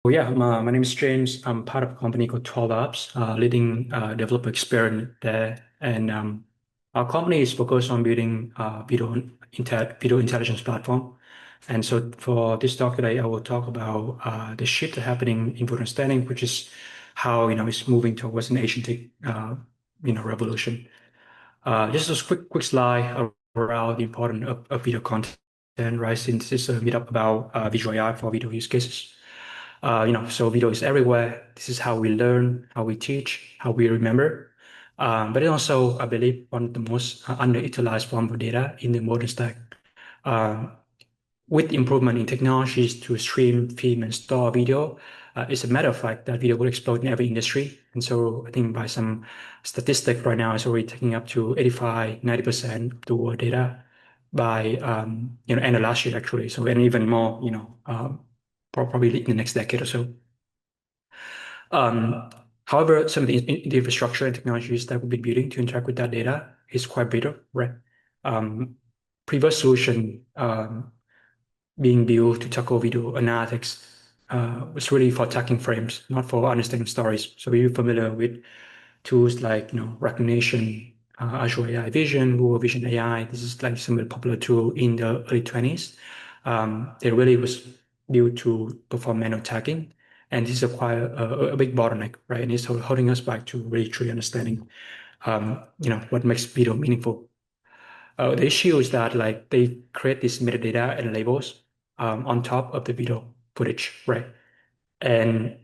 Yeah, my name is James. I'm part of a company called TwelveLabs, leading developer experience there. And our company is focused on building video intelligence platform. And so for this talk today, I will talk about the shift happening in video understanding, which is how it's moving towards an agentic revolution. Just a quick slide around the importance of video content, right? Since this is a meetup about visual AI for video use cases. So video is everywhere. This is how we learn, how we teach, how we remember. But it also, I believe, one of the most underutilized form of data in the modern stack. Uh, with improvement in technologies to stream, film, and store video, it's a matter of fact that video will explode in every industry. And so I think by some statistic right now, it's already taking up to 85, 90% of the world data by, end of last year, actually. So, and even more, probably in the next decade or so. However, some of the infrastructure and technologies that we've been building to interact with that data is quite better, right? Um, Previous solution being built to tackle video analytics was really for tracking frames, not for understanding stories. So we're familiar with tools like recognition, Azure AI Vision, Google Vision AI. This is like some of the popular tool in the early 20s. It really was built to perform manual tagging, and this is quite a big bottleneck, right? And it's holding us back to really truly understanding, what makes video meaningful. The issue is that like they create this metadata and labels on top of the video footage, right? And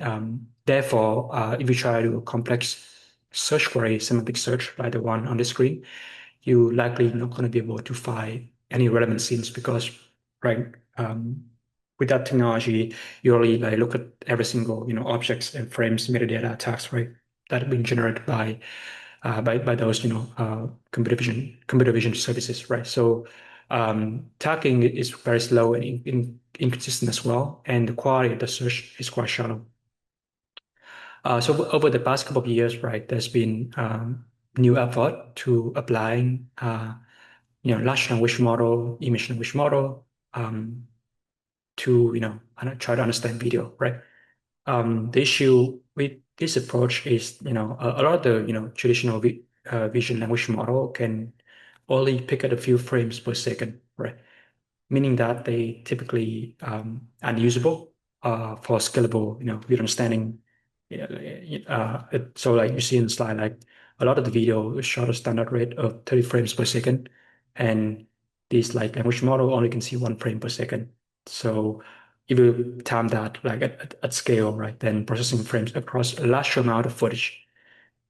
therefore, if you try to do a complex search query, semantic search like the one on the screen, you likely not going to be able to find any relevant scenes because, right, with that technology, you only like look at every single objects and frames, metadata tags, right, that have been generated by those computer vision services, right? So tagging is very slow and inconsistent as well, and the quality of the search is quite shallow. So over the past couple of years, right, there's been new effort to applying, large language model, image language model, to, try to understand video, right? The issue with this approach is, a lot of the, traditional vision language model can only pick at a few frames per second, right? Meaning that they typically unusable for scalable, video understanding. So like you see in the slide, like a lot of the video is shot at a standard rate of 30 frames per second, and this like language model only can see 1 frame per second. So if you time that like at scale, right, then processing frames across a large amount of footage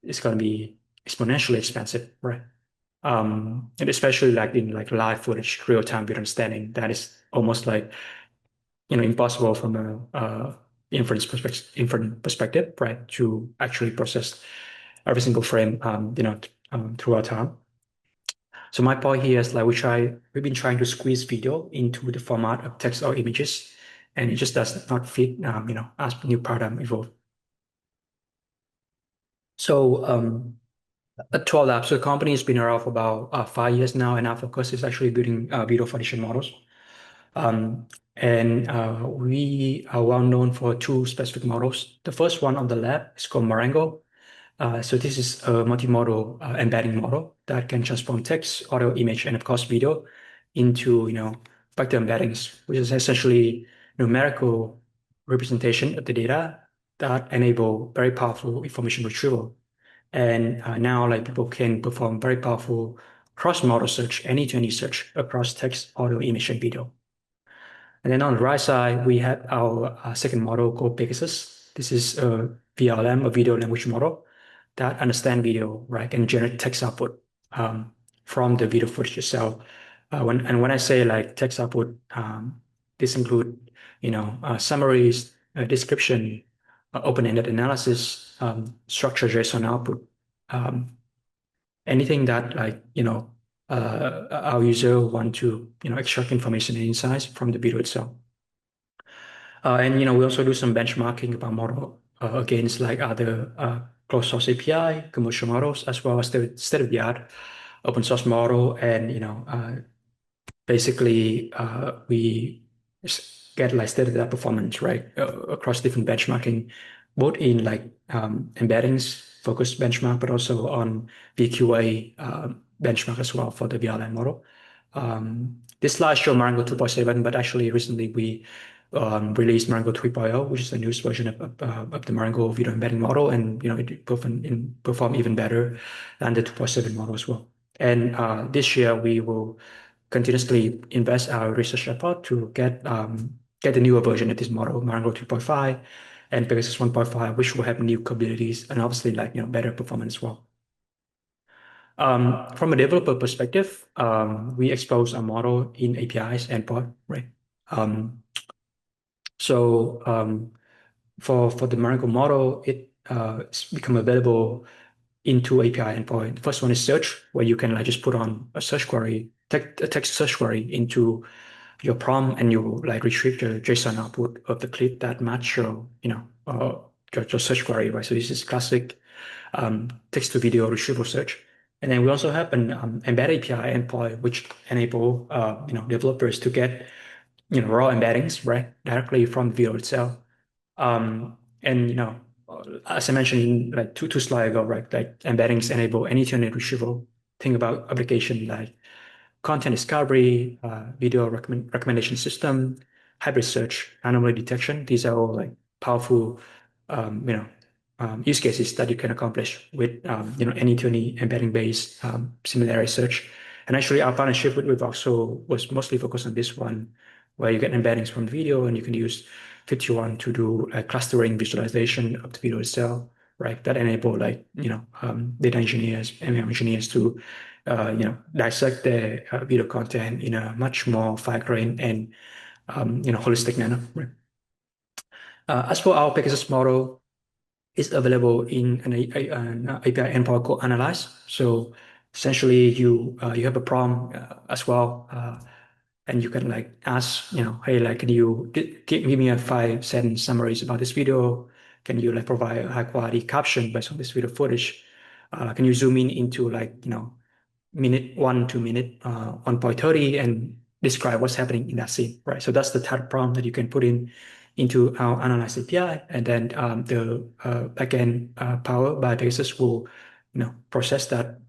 is going to be exponentially expensive, right? And especially like in like live footage, real-time video understanding, that is almost like impossible from a inference perspective, right? To actually process every single frame, throughout time. So my point here is like we've been trying to squeeze video into the format of text or images, and it just does not fit, as new paradigm evolve. So at TwelveLabs, so the company has been around for about 5 years now, and our focus is actually building video foundation models. Um, and we are well known for two specific models. The first one on the left is called Marengo. So this is a multimodal embedding model that can transform text, audio, image, and of course video into vector embeddings, which is essentially numerical representation of the data that enable very powerful information retrieval. And now like people can perform very powerful cross-model search, any-to-any search across text, audio, image, and video. And then on the right side, we have our second model called Pegasus. This is a VLM, a video language model that understand video, right, and generate text output from the video footage itself. When I say like text output, this include summaries, description, open-ended analysis, structured JSON output, um, anything that like our user want to extract information and insights from the video itself. And we also do some benchmarking of our model against like other closed source API, commercial models, as well as the state-of-the-art open source model. And basically we get like state-of-the-art performance, right, across different benchmarking, both in like embeddings focused benchmark, but also on VQA benchmark as well for the VLM model. This slide shows Marango 2.7, but actually recently we released Marango 3.0, which is the newest version of the Marango video embedding model, and it perform even better than the 2.7 model as well. And this year we will continuously invest our research effort to get the newer version of this model, Marango 3.5 and Pegasus 1.5, which will have new capabilities and obviously like better performance as well. From a developer perspective, we expose our model in APIs endpoint, right? So for the Marango model, it's become available in two API endpoint. The first one is search, where you can like just put on a search query, a text search query into your prompt, and you like retrieve the JSON output of the clip that match your search query, right? So this is classic text to video retrieval search. And then we also have an embed API endpoint, which enable developers to get raw embeddings right directly from the video itself. And as I mentioned in like two slides ago, right, like embeddings enable any-to-any retrieval. Think about application like content discovery, video recommendation system, hybrid search, anomaly detection. These are all like powerful, use cases that you can accomplish with, any-to-any embedding-based similarity search. And actually, our partnership with Voxel was mostly focused on this one, where you get embeddings from the video, and you can use 51 to do a clustering visualization of the video itself, right? That enable like data engineers, ML engineers to dissect the video content in a much more fine-grained and holistic manner. Right? As for our Pegasus model, it's available in an API endpoint called Analyze. So essentially, you have a prompt as well, and you can like ask, hey, like, can you give me a 5-sentence summaries about this video? Can you like provide a high quality caption based on this video footage? Can you zoom in into like minute 1 to minute 1.30 and describe what's happening in that scene, right? So that's the type of prompt that you can put into our Analyze API, and then the backend powered by Pegasus will process that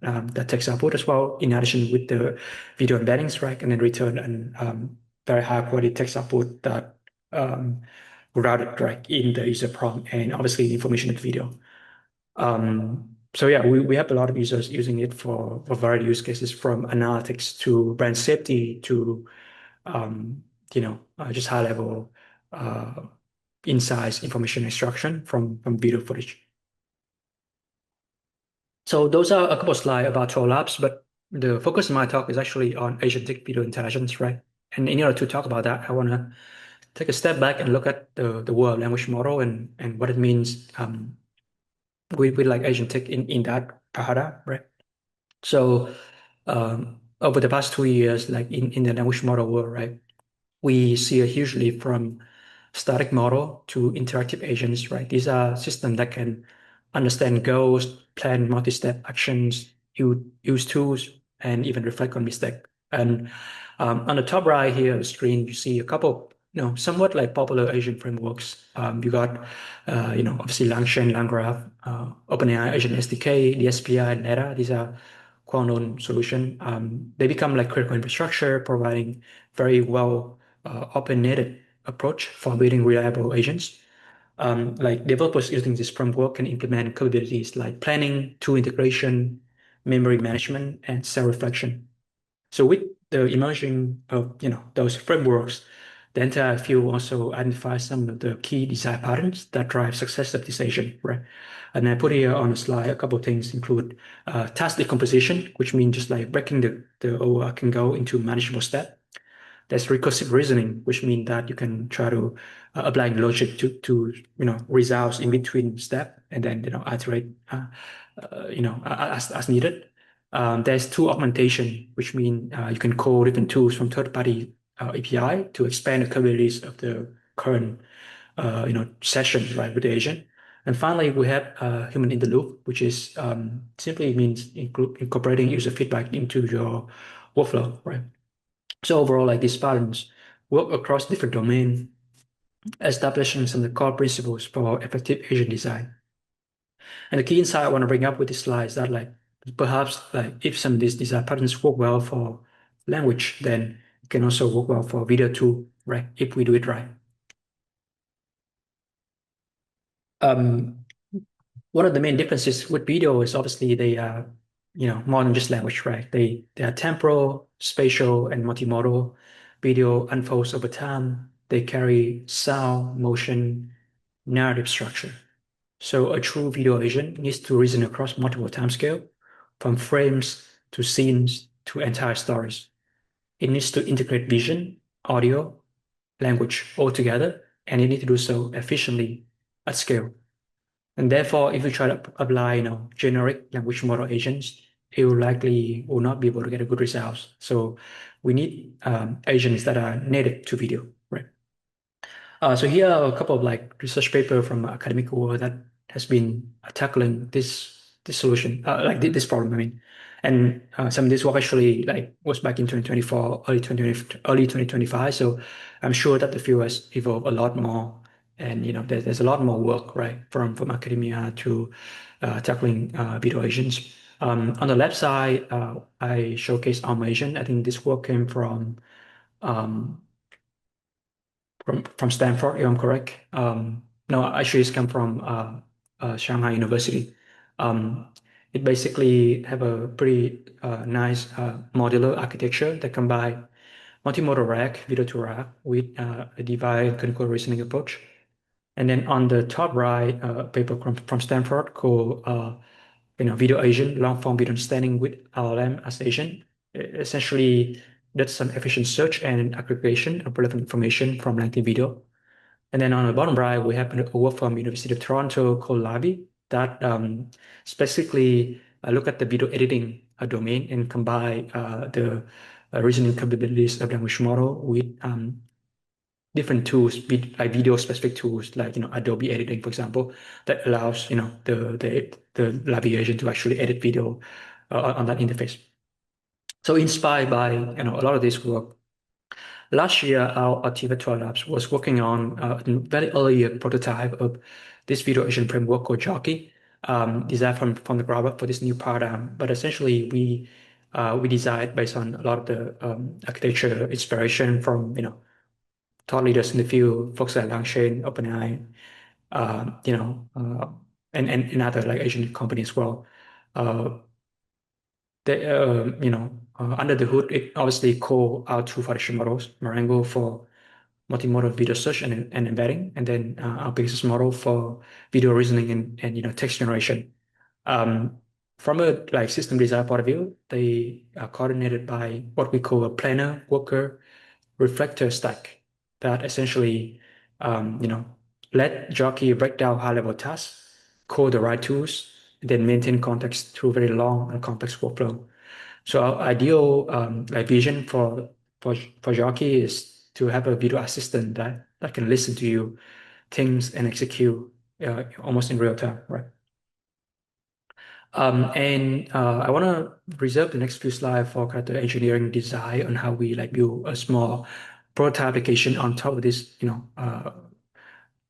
text output as well, in addition with the video embeddings, right? And then return an very high quality text output that routed right in the user prompt, and obviously the information in the video. So yeah, we have a lot of users using it for a variety of use cases, from analytics to brand safety to just high level insights, information extraction from video footage. So those are a couple of slides about TwelveLabs, but the focus of my talk is actually on Agentic video intelligence, right? And in order to talk about that, I want to take a step back and look at the world language model and what it means with like Agentic in that paradigm, right? So over the past 2 years, like in the language model world, right, we see a huge leap from static model to interactive agents, right? These are systems that can understand goals, plan multi-step actions, use tools, and even reflect on mistake. And on the top right here of the screen, you see a couple, somewhat like popular agent frameworks. You got, obviously LangChain, LangGraph, OpenAI Agent SDK, the SPI, and Neta. These are well-known solution. They become like critical infrastructure, providing very well open-native approach for building reliable agents. Like developers using this framework can implement capabilities like planning, tool integration, memory management, and self-reflection. So with the emerging of those frameworks, the entire field also identifies some of the key design patterns that drive success of this agent, right? And I put here on the slide a couple of things include task decomposition, which means just like breaking the overarching goal into manageable steps. There's recursive reasoning, which means that you can try to apply logic to results in between step, and then iterate as needed. There's tool augmentation, which means you can call different tools from third-party API to expand the capabilities of the current sessions, right, with the agent. And finally, we have human in the loop, which is simply means incorporating user feedback into your workflow, right? So overall, like these patterns work across different domains, establishing some of the core principles for effective agent design. And the key insight I want to bring up with this slide is that like perhaps like if some of these design patterns work well for language, then it can also work well for video too, right? If we do it right. Um, One of the main differences with video is obviously they are, more than just language, right? They are temporal, spatial, and multimodal. Video unfolds over time. They carry sound, motion, narrative structure. So a true video agent needs to reason across multiple timescale, from frames to scenes to entire stories. It needs to integrate vision, audio, language all together, and it needs to do so efficiently at scale. And therefore, if you try to apply, generic language model agents, it will not be able to get a good results. So we need agents that are native to video, right? So here are a couple of like research paper from academic world that has been tackling this solution, like this problem. I mean, and some of this work actually like was back in 2024, early 2025. So I'm sure that the field has evolved a lot more, and there's a lot more work right from academia to tackling video agents. On the left side, I showcase automation. I think this work came um, from Stanford, if I'm correct. No, actually, it's come from Shanghai University. Um, it basically have a pretty nice modular architecture that combine multimodal rack, video to rack, with a divide concurrent reasoning approach. And then on the top right, a paper from Stanford called video agent, long form video understanding with LLM as agent. Essentially, that's some efficient search and aggregation of relevant information from lengthy video. And then on the bottom right, we have a work from University of Toronto called Labi that specifically look at the video editing domain and combine the reasoning capabilities of language model with different tools, like video specific tools, like Adobe editing, for example, that allows the Labi agent to actually edit video on that interface. So inspired by a lot of this work, last year, our team at TwelveLabs was working on a very early prototype of this video agent framework called Jockey, designed from the ground up for this new paradigm. But essentially, we designed based on a lot of the architecture inspiration from thought leaders in the field, folks at Langchain, OpenAI, uh, you know, uh, and other like Asian companies as well. Uh, Under the hood, it obviously call out two foundation models, Marengo for multimodal video search and embedding, and then our business model for video reasoning and text generation. Um, from a like system design point of view, they are coordinated by what we call a planner, worker, reflector stack that essentially, let Jockey break down high-level tasks, code the right tools, and then maintain context through very long and complex workflow. So our ideal like vision for Jockey is to have a video assistant that can listen to you, things and execute almost in real time, right? And I want to reserve the next few slides for kind of the engineering design on how we like build a small prototype application on top of this,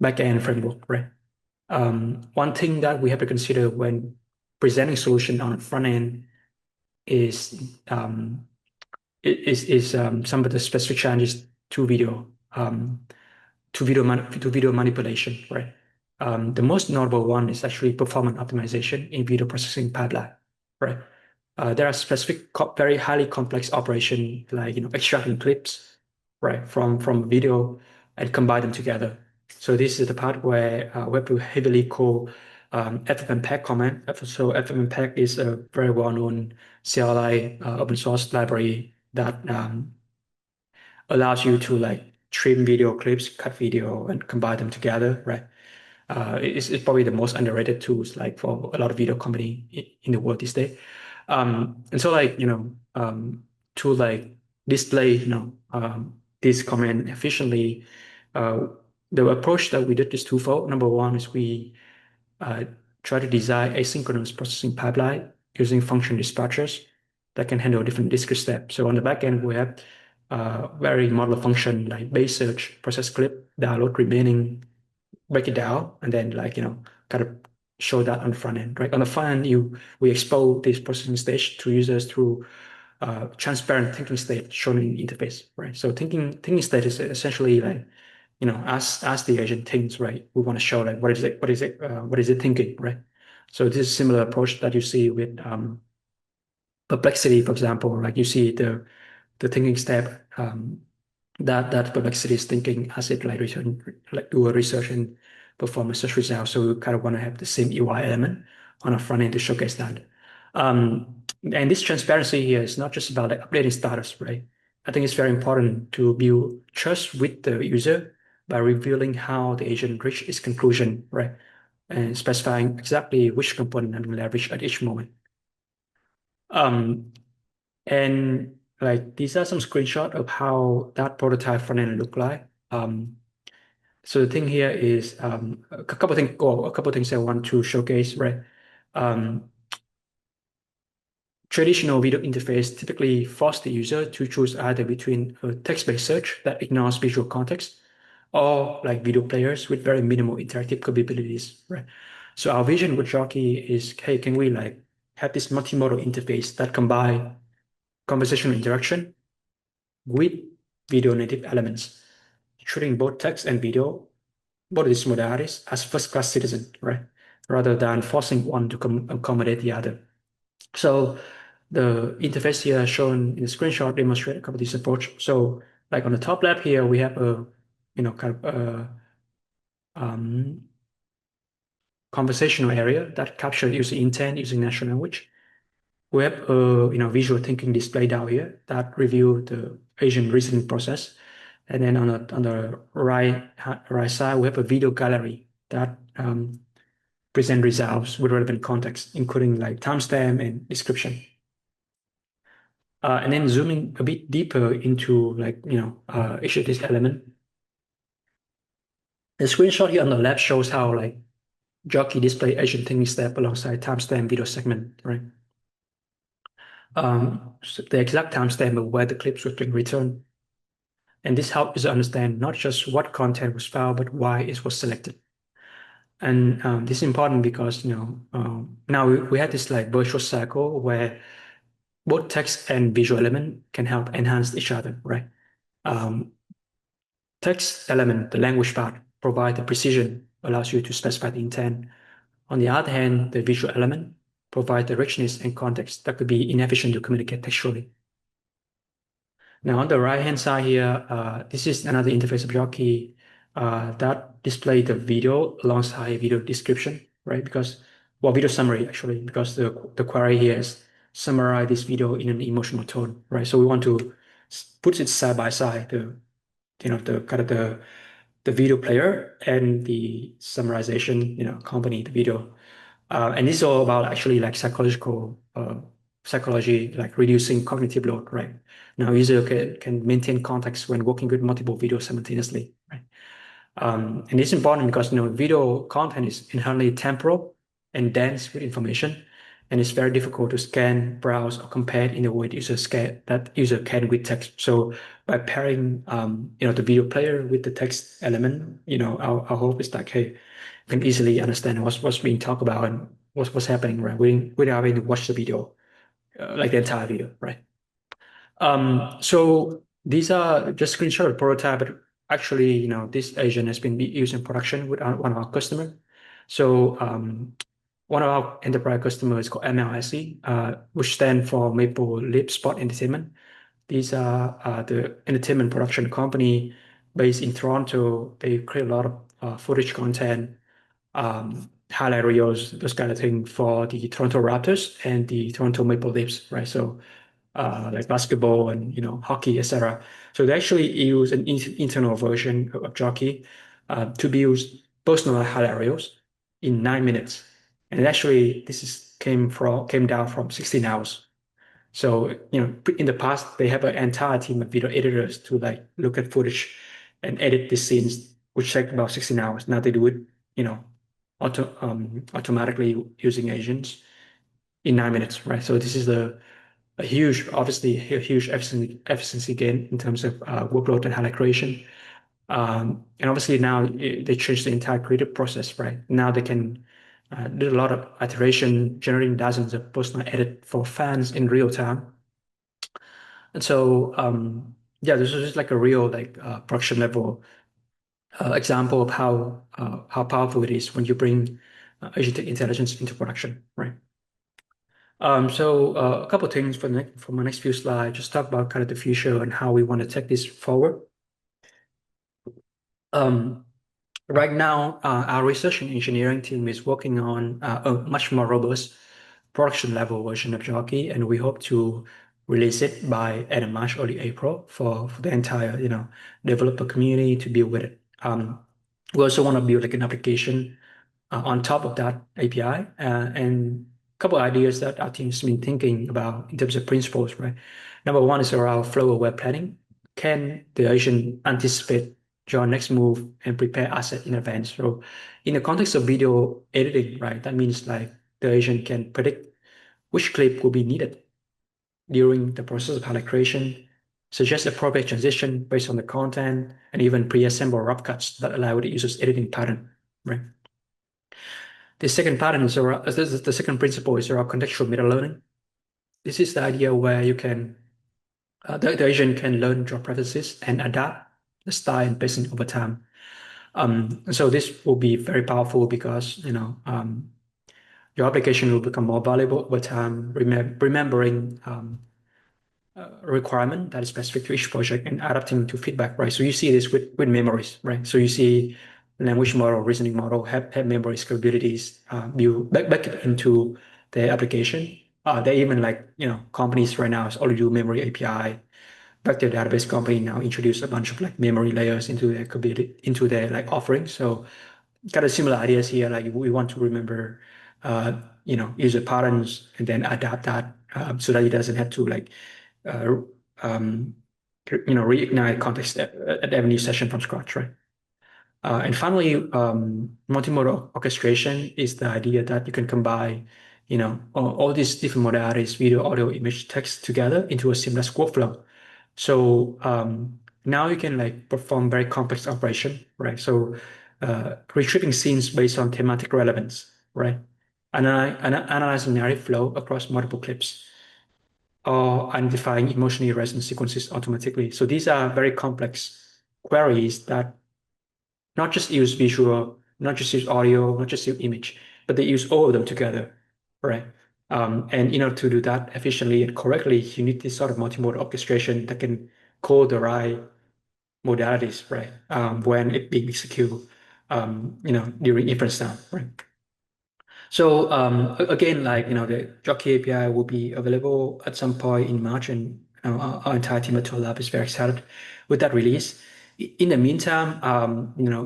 backend framework, right? One thing that we have to consider when presenting solution on the front end is um, some of the specific challenges to video. To video manipulation, right? The most notable one is actually performance optimization in video processing pipeline, right? There are specific, very highly complex operation like extracting clips, right, from video and combine them together. So this is the part where we have to heavily call FFmpeg command. So FFmpeg is a very well-known CLI open source library that allows you to like trim video clips, cut video, and combine them together, right? It's probably the most underrated tools like for a lot of video company in the world these days. And so like, to like display, this command efficiently, uh, the approach that we did is twofold. Number one is we uh, try to design asynchronous processing pipeline using function dispatchers that can handle different discrete steps. So on the back end, we have very modular function like base search, process clip, download remaining, break it down, and then kind of show that on the front end, right? On the front end, we expose this processing stage to users through transparent thinking state shown in the interface, right? So thinking state is essentially like, as the agent thinks, right? We want to show like what is it thinking, right? So this is a similar approach that you see with perplexity, for example. Like you see the thinking step that perplexity is thinking as it like do a research and perform a search result. So we kind of want to have the same UI element on our front end to showcase that. And this transparency here is not just about like updating status, right? I think it's very important to build trust with the user by revealing how the agent reached its conclusion, right? And specifying exactly which component and leverage at each moment. Um, and like these are some screenshots of how that prototype front end look like. So the thing here is a couple things I want to showcase, right? Um, Traditional video interface typically force the user to choose either between a text-based search that ignores visual context or like video players with very minimal interactive capabilities, right? So our vision with Jockey is, hey, can we like have this multimodal interface that combine conversational interaction with video native elements, treating both text and video, both these modalities, as first-class citizens, right? Rather than forcing one to accommodate the other. So the interface here shown in the screenshot demonstrate a couple of these approach. So like on the top left here, we have a, kind of um, conversational area that captures user intent using natural language. We have a, visual thinking display down here that review the agent reasoning process. And then on the right side, we have a video gallery that present results with relevant context, including like timestamp and description. And then zooming a bit deeper into like, each of these element. The screenshot here on the left shows how like Jockey display agent thinking step alongside timestamp video segment, right? So the exact timestamp of where the clips were being returned. And this helps us understand not just what content was found, but why it was selected. And this is important because, now we have this like virtual cycle where both text and visual element can help enhance each other, right? Um, Text element, the language part, provide the precision, allows you to specify the intent. On the other hand, the visual element provide the richness and context that could be inefficient to communicate textually. Now on the right-hand side here, this is another interface of Jockey that display the video alongside video description, right? Because, well, video summary actually, because the query here is summarize this video in an emotional tone, right? So we want to put it side by side, the kind of the video player and the summarization, accompany the video. And this is all about actually like psychology, like reducing cognitive load, right? Now user can maintain context when working with multiple videos simultaneously, right? And it's important because video content is inherently temporal and dense with information, and it's very difficult to scan, browse, or compare in a way that user can with text. So by pairing the video player with the text element, our hope is like, hey, you can easily understand what's being talked about and what's happening, right? Without having to watch the video, like the entire video, right? So these are just screenshot of prototype, but actually, this agent has been used in production with one of our customers. So one of our enterprise customers is called MLSE, which stands for Maple Leaf Sport Entertainment. These are the entertainment production company based in Toronto. They create a lot of footage content, highlight reels, those kind of thing for the Toronto Raptors and the Toronto Maple Leafs, right? So like basketball and hockey, etc. So they actually use an internal version of Jockey to build personal highlight reels in 9 minutes, and actually came down from 16 hours. So in the past they have an entire team of video editors to like look at footage and edit the scenes, which take about 16 hours. Now they do it, automatically using agents in 9 minutes, right? So this is the obviously a huge efficiency gain in terms of workload and highlight creation. And obviously now they changed the entire creative process, right? Now they can do a lot of iteration, generating dozens of personal edit for fans in real time. And so, yeah, this is just like a real like production level example of how powerful it is when you bring agentic intelligence into production, right? So a couple of things for my next few slides, just talk about kind of the future and how we want to take this forward. Um, right now, our research and engineering team is working on a much more robust production level version of Jockey, and we hope to release it by end of March, early April for the entire, developer community to build with it. We also want to build like an application on top of that API and a couple of ideas that our team's been thinking about in terms of principles, right? Number one is around flow of web planning. Can the agent anticipate your next move and prepare asset in advance? So in the context of video editing, right, that means like the agent can predict which clip will be needed during the process of highlight creation, suggest appropriate transition based on the content, and even pre-assemble rough cuts that allow the user's editing pattern, right? The second pattern is around, the second principle is around contextual meta learning. This is the idea where you can, the agent can learn your preferences and adapt the style and pacing over time. So this will be very powerful because, your application will become more valuable over time, remembering requirement that is specific to each project and adapting to feedback, right? So you see this with memories, right? So you see language model, reasoning model have memories capabilities built back into the application. They even like, companies right now already do memory API. Vector database company now introduce a bunch of like memory layers into their capability, into their like offerings. So kind of similar ideas here. Like we want to remember, user patterns and then adapt that so that it doesn't have to like uh, um, reignite context at every new session from scratch, right? And finally, multimodal orchestration is the idea that you can combine, all these different modalities, video, audio, image, text together into a seamless workflow. So now you can like perform very complex operation, right? So retrieving scenes based on thematic relevance, right? Analyzing narrative flow across multiple clips or identifying emotionally resonant sequences automatically. So these are very complex queries that not just use visual, not just use audio, not just use image, but they use all of them together, right? And in order to do that efficiently and correctly, you need this sort of multimodal orchestration that can call the right modalities, right? When it being executed, during inference time, right? So again, like the Jockey API will be available at some point in March, and our entire team at TwelveLabs is very excited with that release. In the meantime,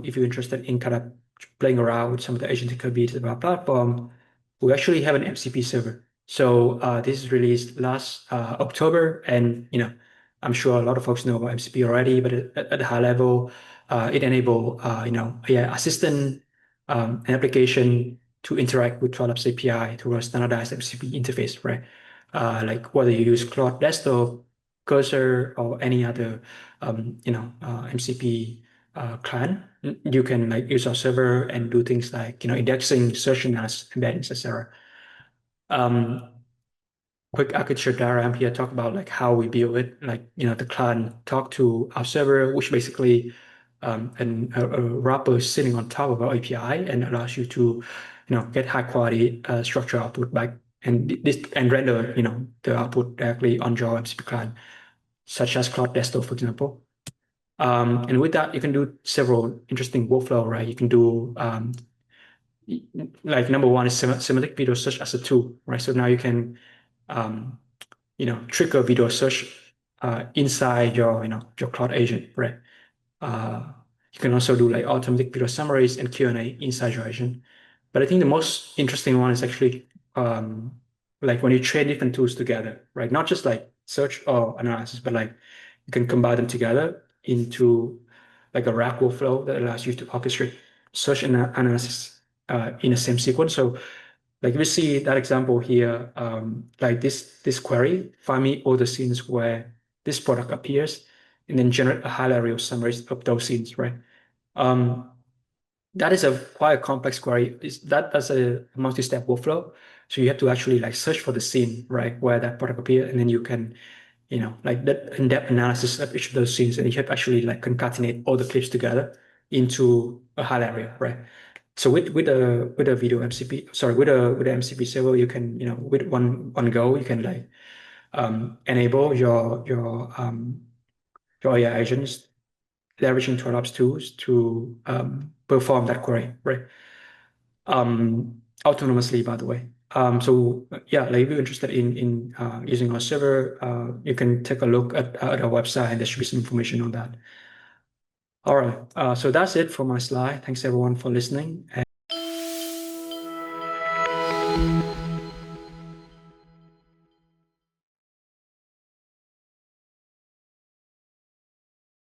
if you're interested in kind of playing around with some of the agentic capabilities of our platform, we actually have an MCP server. So this is released last October, and I'm sure a lot of folks know about MCP already, but at a high level, it enable AI assistant, an application to interact with TwelveLabs API through a standardized MCP interface, right? Like whether you use Cloud Desktop, Cursor, or any other, MCP client, you can like use our server and do things like, indexing, searching as embeddings, etc. Um, quick architecture diagram here talk about like how we build it. Like, the client talk to our server, which basically a wrapper sitting on top of our API and allows you to, get high quality structure output back and render, the output directly on your MCP client, such as Cloud Desktop, for example. And with that, you can do several interesting workflow, right? You can do like number one is semantic video search as a tool, right? So now you can um, trigger video search inside your cloud agent, right? You can also do like automatic video summaries and Q&A inside your agent. But I think the most interesting one is actually like when you train different tools together, right? Not just like search or analysis, but like you can combine them together into like a rack workflow that allows you to orchestrate search and analysis in the same sequence. So Like we see that example here, like this query, find me all the scenes where this product appears, and then generate a high-level summary of those scenes, right? Um, that is a quite a complex query. That's a multi-step workflow. So you have to actually like search for the scene, right, where that product appears, and then you can, like that in-depth analysis of each of those scenes, and you have to actually like concatenate all the clips together into a high area, right? So with a video MCP, sorry, with a MCP server, you can, with one go, you can like enable your AI agents leveraging TwelveLabs tools to perform that query, right? Autonomously, by the way. So yeah, like if you're interested in using our server, you can take a look at our website, and there should be some information on that. All right. So that's it for my slide. Thanks everyone for listening.